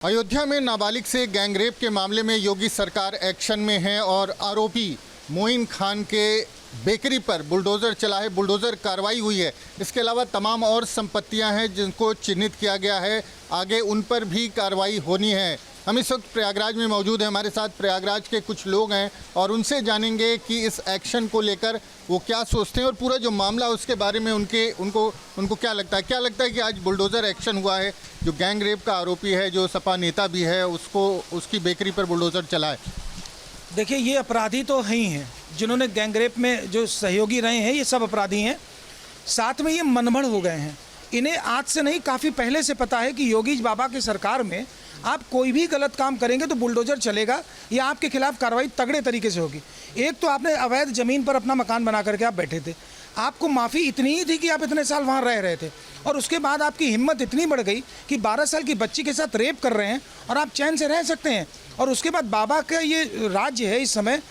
अयोध्या में नाबालिग से गैंगरेप के मामले में योगी सरकार एक्शन में है और आरोपी मोइन खान के बेकरी पर बुलडोज़र चला है, बुलडोज़र कार्रवाई हुई है। इसके अलावा तमाम और संपत्तियां हैं जिनको चिन्हित किया गया है, आगे उन पर भी कार्रवाई होनी है। हम इस वक्त प्रयागराज में मौजूद हैं, हमारे साथ प्रयागराज के कुछ लोग हैं और उनसे जानेंगे कि इस एक्शन को लेकर वो क्या सोचते हैं और पूरा जो मामला है उसके बारे में उनको क्या लगता है कि आज बुलडोज़र एक्शन हुआ है। जो गैंग रेप का आरोपी है, जो सपा नेता भी है, उसकी बेकरी पर बुलडोज़र चला है। देखिए, ये अपराधी तो हैं ही हैं, जिन्होंने गैंगरेप में जो सहयोगी रहे हैं ये सब अपराधी हैं। साथ में ये मनमढ़ हो गए हैं। इन्हें आज से नहीं, काफ़ी पहले से पता है कि योगी बाबा की सरकार में आप कोई भी गलत काम करेंगे तो बुलडोज़र चलेगा या आपके खिलाफ कार्रवाई तगड़े तरीके से होगी। एक तो आपने अवैध ज़मीन पर अपना मकान बना करके आप बैठे थे, आपको माफ़ी इतनी ही थी कि आप इतने साल वहाँ रह रहे थे, और उसके बाद आपकी हिम्मत इतनी बढ़ गई कि 12 साल की बच्ची के साथ रेप कर रहे हैं और आप चैन से रह सकते हैं। और उसके बाद बाबा का ये राज्य है इस समय।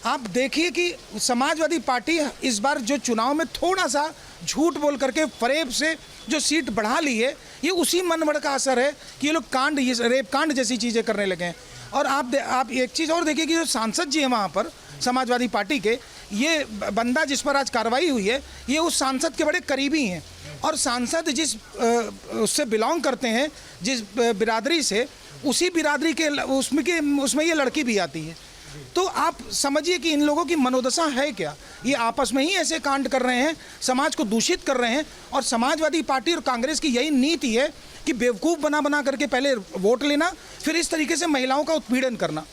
आप देखिए कि समाजवादी पार्टी इस बार जो चुनाव में थोड़ा सा झूठ बोल करके फरेब से जो सीट बढ़ा ली है, ये उसी मनमढ़ का असर है कि ये लोग ये रेप कांड जैसी चीज़ें करने लगे हैं। और आप एक चीज़ और देखिए कि जो सांसद जी हैं वहाँ पर समाजवादी पार्टी के, ये बंदा जिस पर आज कार्रवाई हुई है ये उस सांसद के बड़े करीबी हैं। और सांसद जिस उससे बिलोंग करते हैं, जिस बिरादरी से, उसी बिरादरी के उसमें ये लड़की भी आती है। तो आप समझिए कि इन लोगों की मनोदशा है क्या। ये आपस में ही ऐसे कांड कर रहे हैं, समाज को दूषित कर रहे हैं। और समाजवादी पार्टी और कांग्रेस की यही नीति है कि बेवकूफ़ बना करके पहले वोट लेना, फिर इस तरीके से महिलाओं का उत्पीड़न करना।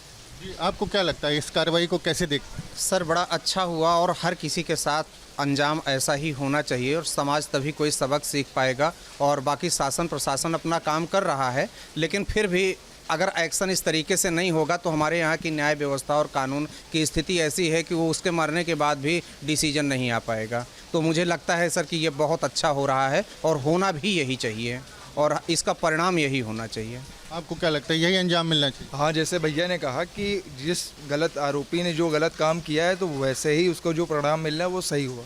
आपको क्या लगता है, इस कार्रवाई को कैसे देखते हैं? सर, बड़ा अच्छा हुआ और हर किसी के साथ अंजाम ऐसा ही होना चाहिए और समाज तभी कोई सबक सीख पाएगा। और बाकी शासन प्रशासन अपना काम कर रहा है, लेकिन फिर भी अगर एक्शन इस तरीके से नहीं होगा तो हमारे यहाँ की न्याय व्यवस्था और कानून की स्थिति ऐसी है कि वो उसके मरने के बाद भी डिसीजन नहीं आ पाएगा। तो मुझे लगता है सर कि ये बहुत अच्छा हो रहा है और होना भी यही चाहिए और इसका परिणाम यही होना चाहिए। आपको क्या लगता है, यही अंजाम मिलना चाहिए? हाँ, जैसे भैया ने कहा कि जिस गलत आरोपी ने जो गलत काम किया है तो वैसे ही उसको जो परिणाम मिल रहा है वो सही हुआ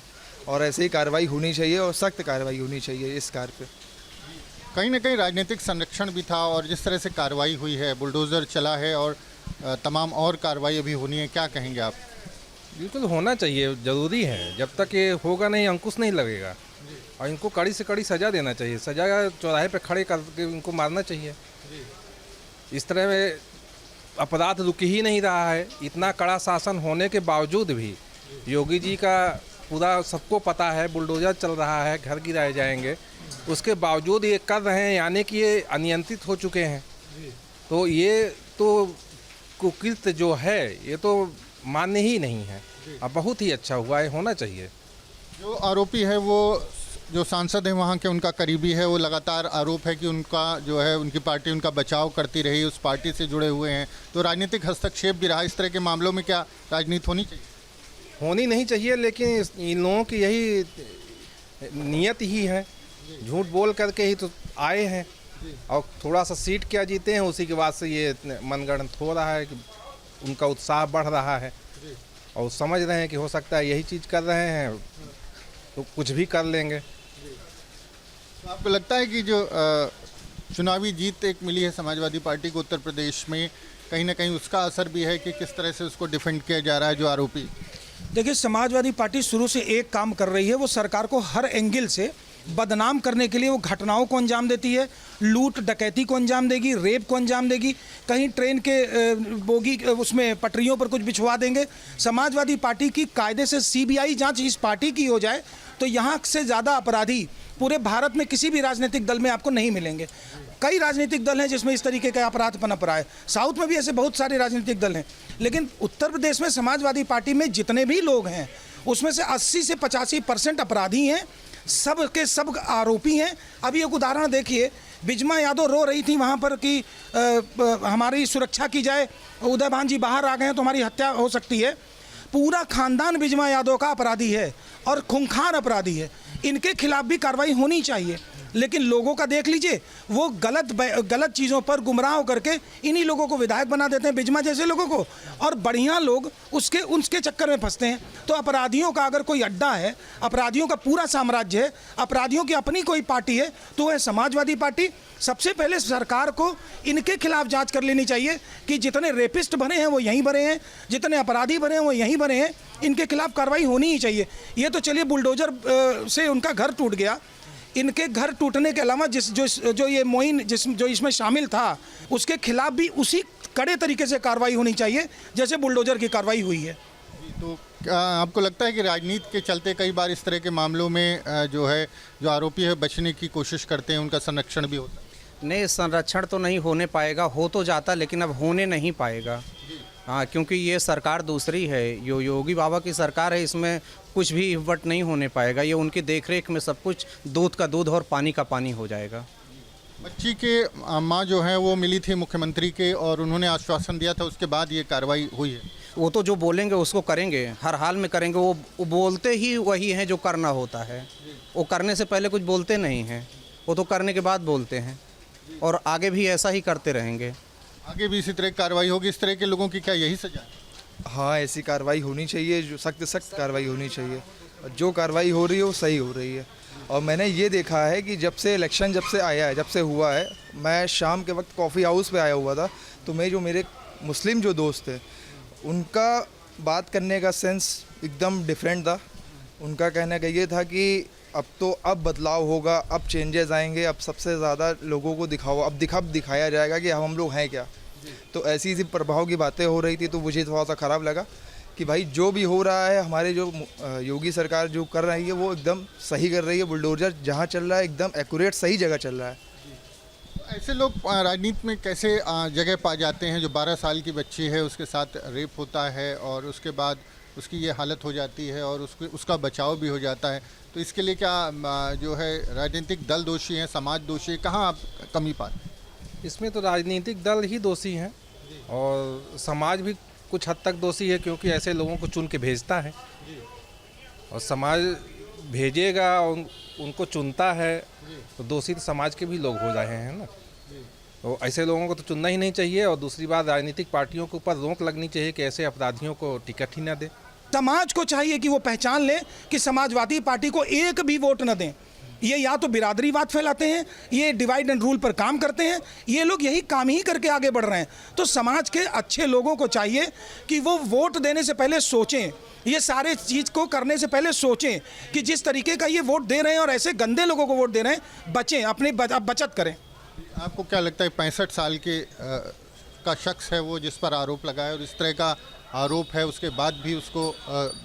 और ऐसे ही कार्रवाई होनी चाहिए और सख्त कार्रवाई होनी चाहिए इस कार्य पे। कहीं ना कहीं राजनीतिक संरक्षण भी था और जिस तरह से कार्रवाई हुई है, बुलडोज़र चला है और तमाम और कार्रवाई अभी होनी है, क्या कहेंगे आप? बिल्कुल होना चाहिए, ज़रूरी है। जब तक ये होगा नहीं, अंकुश नहीं लगेगा और इनको कड़ी से कड़ी सज़ा देना चाहिए। सज़ा चौराहे पे खड़े करके इनको मारना चाहिए। इस तरह में अपराध रुक ही नहीं रहा है। इतना कड़ा शासन होने के बावजूद भी योगी जी का पूरा सबको पता है, बुलडोज़र चल रहा है, घर गिराए जाएंगे, उसके बावजूद ये कर रहे हैं, यानी कि ये अनियंत्रित हो चुके हैं। तो ये तो कुकृत्य जो है ये तो मान्य ही नहीं है। अब बहुत ही अच्छा हुआ है, होना चाहिए। जो आरोपी है वो जो सांसद है वहाँ के, उनका करीबी है, वो लगातार आरोप है कि उनका जो है उनकी पार्टी उनका बचाव करती रही, उस पार्टी से जुड़े हुए हैं, तो राजनीतिक हस्तक्षेप भी रहा। इस तरह के मामलों में क्या राजनीति होनी चाहिए? होनी नहीं चाहिए, लेकिन इन लोगों की यही नियत ही है, झूठ बोल करके ही तो आए हैं और थोड़ा सा सीट क्या जीते हैं, उसी के बाद से ये मनगढ़ंत हो रहा है कि उनका उत्साह बढ़ रहा है और समझ रहे हैं कि हो सकता है यही चीज़ कर रहे हैं तो कुछ भी कर लेंगे। तो आपको लगता है कि जो चुनावी जीत एक मिली है समाजवादी पार्टी को उत्तर प्रदेश में, कहीं ना कहीं उसका असर भी है कि किस तरह से उसको डिफेंड किया जा रहा है जो आरोपी? देखिए, समाजवादी पार्टी शुरू से एक काम कर रही है, वो सरकार को हर एंगल से बदनाम करने के लिए वो घटनाओं को अंजाम देती है, लूट डकैती को अंजाम देगी, रेप को अंजाम देगी, कहीं ट्रेन के बोगी उसमें पटरियों पर कुछ बिछवा देंगे। समाजवादी पार्टी की कायदे से सीबीआई जांच इस पार्टी की हो जाए तो यहाँ से ज़्यादा अपराधी पूरे भारत में किसी भी राजनीतिक दल में आपको नहीं मिलेंगे। कई राजनीतिक दल हैं जिसमें इस तरीके का अपराध पनप रहा है, साउथ में भी ऐसे बहुत सारे राजनीतिक दल हैं, लेकिन उत्तर प्रदेश में समाजवादी पार्टी में जितने भी लोग हैं उसमें से 80 से 85% अपराधी हैं, सब के सब आरोपी हैं। अभी एक उदाहरण देखिए, बिजमा यादव रो रही थी वहाँ पर कि हमारी सुरक्षा की जाए, उदय भान जी बाहर आ गए हैं तो हमारी हत्या हो सकती है। पूरा खानदान बिजमा यादव का अपराधी है और खूंखार अपराधी है। इनके खिलाफ भी कार्रवाई होनी चाहिए। लेकिन लोगों का देख लीजिए, वो गलत चीज़ों पर गुमराह होकर के इन्हीं लोगों को विधायक बना देते हैं, बिजमा जैसे लोगों को, और बढ़िया लोग उसके चक्कर में फंसते हैं। तो अपराधियों का अगर कोई अड्डा है, अपराधियों का पूरा साम्राज्य है, अपराधियों की अपनी कोई पार्टी है, तो वह समाजवादी पार्टी। सबसे पहले सरकार को इनके खिलाफ जांच कर लेनी चाहिए कि जितने रेपिस्ट बने हैं वो यहीं बने हैं, जितने अपराधी बने हैं वो यहीं बने हैं, इनके खिलाफ कार्रवाई होनी ही चाहिए। ये तो चलिए बुलडोजर से उनका घर टूट गया, इनके घर टूटने के अलावा जो ये मोइन जो इसमें शामिल था, उसके खिलाफ भी उसी कड़े तरीके से कार्रवाई होनी चाहिए जैसे बुलडोजर की कार्रवाई हुई है। तो आपको लगता है कि राजनीति के चलते कई बार इस तरह के मामलों में जो आरोपी है बचने की कोशिश करते हैं, उनका संरक्षण भी होता है? नहीं, संरक्षण तो नहीं होने पाएगा, हो तो जाता लेकिन अब होने नहीं पाएगा। हाँ, क्योंकि ये सरकार दूसरी है, योगी बाबा की सरकार है, इसमें कुछ भी इवट नहीं होने पाएगा। ये उनकी देखरेख में सब कुछ दूध का दूध और पानी का पानी हो जाएगा। बच्ची के माँ जो है वो मिली थी मुख्यमंत्री के और उन्होंने आश्वासन दिया था, उसके बाद ये कार्रवाई हुई है। वो तो जो बोलेंगे उसको करेंगे, हर हाल में करेंगे। वो बोलते ही वही हैं जो करना होता है। वो करने से पहले कुछ बोलते नहीं हैं, वो तो करने के बाद बोलते हैं, और आगे भी ऐसा ही करते रहेंगे। आगे भी इसी तरह की कार्रवाई होगी? इस तरह के लोगों की क्या यही सजा है? हाँ, ऐसी कार्रवाई होनी चाहिए, जो सख्त कार्रवाई होनी चाहिए। जो कार्रवाई हो रही है वो सही हो रही है। और मैंने ये देखा है कि जब से हुआ है, मैं शाम के वक्त कॉफ़ी हाउस पे आया हुआ था, तो मेरे मुस्लिम जो दोस्त थे, उनका बात करने का सेंस एकदम डिफरेंट था। उनका कहना ये था कि अब बदलाव होगा, अब चेंजेस आएंगे, अब सबसे ज़्यादा लोगों को दिखाया जाएगा कि हम लोग हैं क्या। तो ऐसी प्रभाव की बातें हो रही थी, तो मुझे थोड़ा सा ख़राब लगा कि भाई जो भी हो रहा है, हमारे जो योगी सरकार जो कर रही है वो एकदम सही कर रही है। बुलडोजर जहाँ चल रहा है एकदम एक्यूरेट सही जगह चल रहा है। ऐसे लोग राजनीति में कैसे जगह पा जाते हैं? जो 12 साल की बच्ची है उसके साथ रेप होता है और उसके बाद उसकी ये हालत हो जाती है और उसका बचाव भी हो जाता है, तो इसके लिए क्या जो है राजनीतिक दल दोषी हैं, समाज दोषी है? कहाँ आप कमी पाते हैं? इसमें तो राजनीतिक दल ही दोषी हैं और समाज भी कुछ हद तक दोषी है, क्योंकि ऐसे लोगों को चुन के भेजता है और समाज भेजेगा, उनको चुनता है, तो दोषी तो समाज के भी लोग हो रहे हैं ना। तो ऐसे लोगों को तो चुनना ही नहीं चाहिए। और दूसरी बात, राजनीतिक पार्टियों के ऊपर रोक लगनी चाहिए कि ऐसे अपराधियों को टिकट ही ना दे। समाज को चाहिए कि वो पहचान ले कि समाजवादी पार्टी को एक भी वोट न दें। ये या तो बिरादरीवाद फैलाते हैं, ये डिवाइड एंड रूल पर काम करते हैं, ये लोग यही काम ही करके आगे बढ़ रहे हैं। तो समाज के अच्छे लोगों को चाहिए कि वो वोट देने से पहले सोचें, ये सारे चीज़ को करने से पहले सोचें कि जिस तरीके का ये वोट दे रहे हैं और ऐसे गंदे लोगों को वोट दे रहे हैं, बचें, अपनी बचत करें। आपको क्या लगता है 65 साल के का शख्स है वो जिस पर आरोप लगाया और इस तरह का आरोप है, उसके बाद भी उसको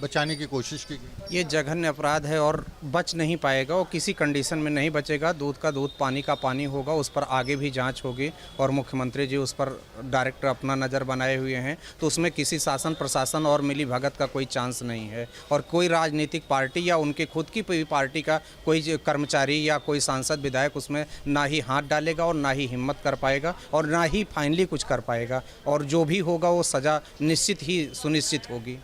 बचाने की कोशिश की गई? ये जघन्य अपराध है और बच नहीं पाएगा, वो किसी कंडीशन में नहीं बचेगा। दूध का दूध पानी का पानी होगा, उस पर आगे भी जांच होगी और मुख्यमंत्री जी उस पर डायरेक्ट अपना नज़र बनाए हुए हैं। तो उसमें किसी शासन प्रशासन और मिली भगत का कोई चांस नहीं है और कोई राजनीतिक पार्टी या उनके खुद की पार्टी का कोई कर्मचारी या कोई सांसद विधायक उसमें ना ही हाथ डालेगा और ना ही हिम्मत कर पाएगा और ना ही फाइनली कुछ कर पाएगा। और जो भी होगा वो सज़ा निश्चित ही सुनिश्चित होगी।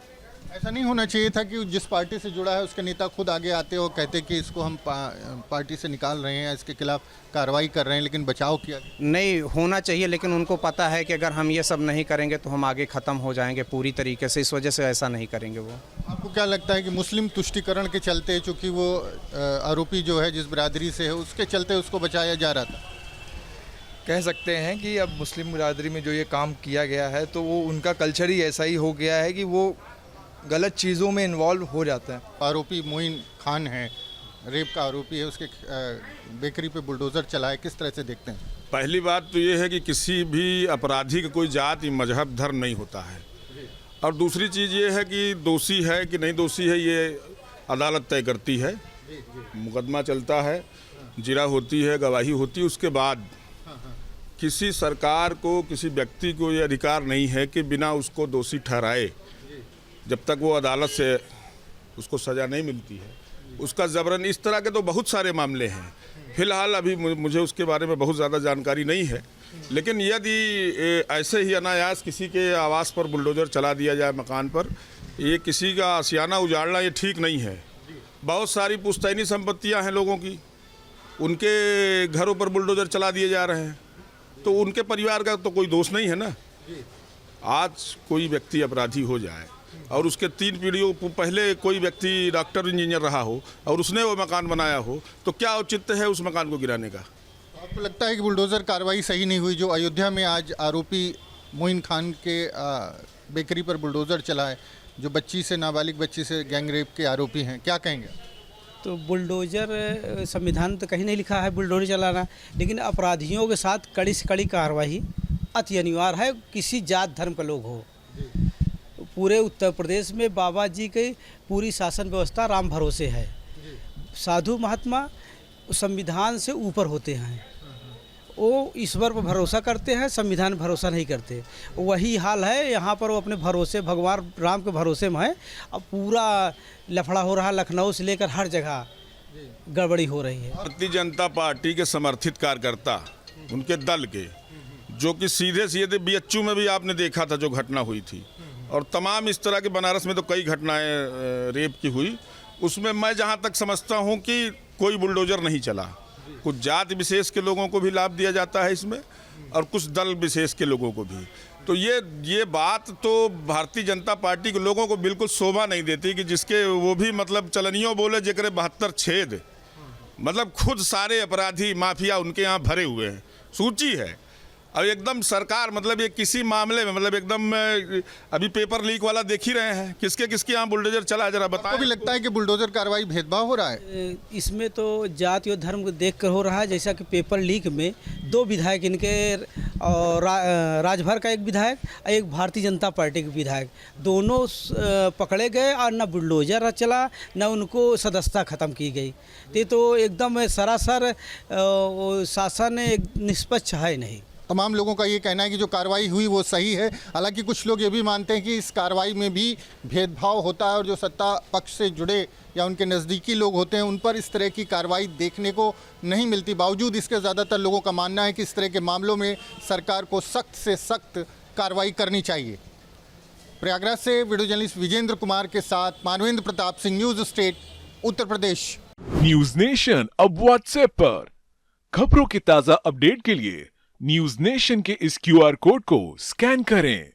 ऐसा नहीं होना चाहिए था कि जिस पार्टी से जुड़ा है उसके नेता खुद आगे आते और कहते कि इसको हम पार्टी से निकाल रहे हैं, इसके खिलाफ कार्रवाई कर रहे हैं, लेकिन बचाव किया? नहीं होना चाहिए, लेकिन उनको पता है कि अगर हम ये सब नहीं करेंगे तो हम आगे ख़त्म हो जाएंगे पूरी तरीके से, इस वजह से ऐसा नहीं करेंगे वो। आपको क्या लगता है कि मुस्लिम तुष्टीकरण के चलते, चूँकि वो आरोपी जो है जिस बिरादरी से है उसके चलते उसको बचाया जा रहा था? कह सकते हैं कि अब मुस्लिम बिरादरी में जो ये काम किया गया है तो वो उनका कल्चर ही ऐसा ही हो गया है कि वो गलत चीज़ों में इन्वॉल्व हो जाते हैं। आरोपी मोइन खान है, रेप का आरोपी है, उसके बेकरी पे बुलडोज़र चलाए, किस तरह से देखते हैं? पहली बात तो ये है कि किसी भी अपराधी का कोई जाति, मजहब, धर्म नहीं होता है। और दूसरी चीज़ ये है कि दोषी है कि नहीं दोषी है ये अदालत तय करती है। मुकदमा चलता है, जिरा होती है, गवाही होती है, उसके बाद किसी सरकार को, किसी व्यक्ति को ये अधिकार नहीं है कि बिना उसको दोषी ठहराए, जब तक वो अदालत से उसको सज़ा नहीं मिलती है, उसका ज़बरन। इस तरह के तो बहुत सारे मामले हैं। फ़िलहाल अभी मुझे उसके बारे में बहुत ज़्यादा जानकारी नहीं है, लेकिन यदि ऐसे ही अनायास किसी के आवास पर बुलडोज़र चला दिया जाए, मकान पर, ये किसी का आशियाना उजाड़ना ये ठीक नहीं है। बहुत सारी पुश्तैनी संपत्तियाँ हैं लोगों की, उनके घरों पर बुलडोज़र चला दिए जा रहे हैं, तो उनके परिवार का तो कोई दोष नहीं है ना। आज कोई व्यक्ति अपराधी हो जाए और उसके 3 पीढ़ियों पहले कोई व्यक्ति डॉक्टर इंजीनियर रहा हो और उसने वो मकान बनाया हो, तो क्या औचित्य है उस मकान को गिराने का। आपको लगता है कि बुलडोज़र कार्रवाई सही नहीं हुई जो अयोध्या में आज आरोपी मोइन खान के बेकरी पर बुलडोज़र चला है, जो बच्ची से नाबालिग बच्ची से गैंगरेप के आरोपी हैं, क्या कहेंगे? तो बुलडोज़र संविधान तो कहीं नहीं लिखा है बुलडोज़र चलाना, लेकिन अपराधियों के साथ कड़ी से कड़ी कार्रवाई अति अनिवार्य है, किसी जात धर्म का लोग हो। पूरे उत्तर प्रदेश में बाबा जी की पूरी शासन व्यवस्था राम भरोसे है। साधु महात्मा संविधान से ऊपर होते हैं, वो ईश्वर पर भरोसा करते हैं, संविधान भरोसा नहीं करते। वही हाल है यहाँ पर, वो अपने भरोसे भगवान राम के भरोसे में है। अब पूरा लफड़ा हो रहा है, लखनऊ से लेकर हर जगह गड़बड़ी हो रही है। भारतीय जनता पार्टी के समर्थित कार्यकर्ता, उनके दल के, जो कि सीधे सीधे बीएचयू में भी आपने देखा था जो घटना हुई थी, और तमाम इस तरह के बनारस में तो कई घटनाएं रेप की हुई, उसमें मैं जहाँ तक समझता हूँ कि कोई बुलडोज़र नहीं चला। कुछ जाति विशेष के लोगों को भी लाभ दिया जाता है इसमें, और कुछ दल विशेष के लोगों को भी। तो ये बात तो भारतीय जनता पार्टी के लोगों को बिल्कुल शोभा नहीं देती कि जिसके वो भी मतलब चलनियों बोले जेकरे 72 छेद, मतलब खुद सारे अपराधी माफिया उनके यहाँ भरे हुए हैं, सूची है। अब एकदम सरकार मतलब ये किसी मामले में मतलब एकदम अभी पेपर लीक वाला देख ही रहे हैं, किसके किसके यहाँ बुलडोज़र चला है, जरा बताओ। भी लगता है कि बुलडोज़र कार्रवाई भेदभाव हो रहा है इसमें, तो जाति और धर्म को देख कर हो रहा है। जैसा कि पेपर लीक में 2 विधायक इनके और राजभर का एक विधायक और एक भारतीय जनता पार्टी के विधायक, दोनों पकड़े गए और न बुलडोज़र चला न उनको सदस्यता ख़त्म की गई। ये तो एकदम सरासर शासन निष्पक्ष है नहीं। तमाम लोगों का ये कहना है कि जो कार्रवाई हुई वो सही है। हालांकि कुछ लोग ये भी मानते हैं कि इस कार्रवाई में भी भेदभाव होता है और जो सत्ता पक्ष से जुड़े या उनके नज़दीकी लोग होते हैं उन पर इस तरह की कार्रवाई देखने को नहीं मिलती। बावजूद इसके ज़्यादातर लोगों का मानना है कि इस तरह के मामलों में सरकार को सख्त से सख्त कार्रवाई करनी चाहिए। प्रयागराज से वीडियो जर्नलिस्ट विजेंद्र कुमार के साथ Manvendra Pratap Singh, news state, Uttar Pradesh. News nation अब व्हाट्सएप पर खबरों के ताज़ा अपडेट के लिए न्यूज नेशन के इस QR कोड को स्कैन करें।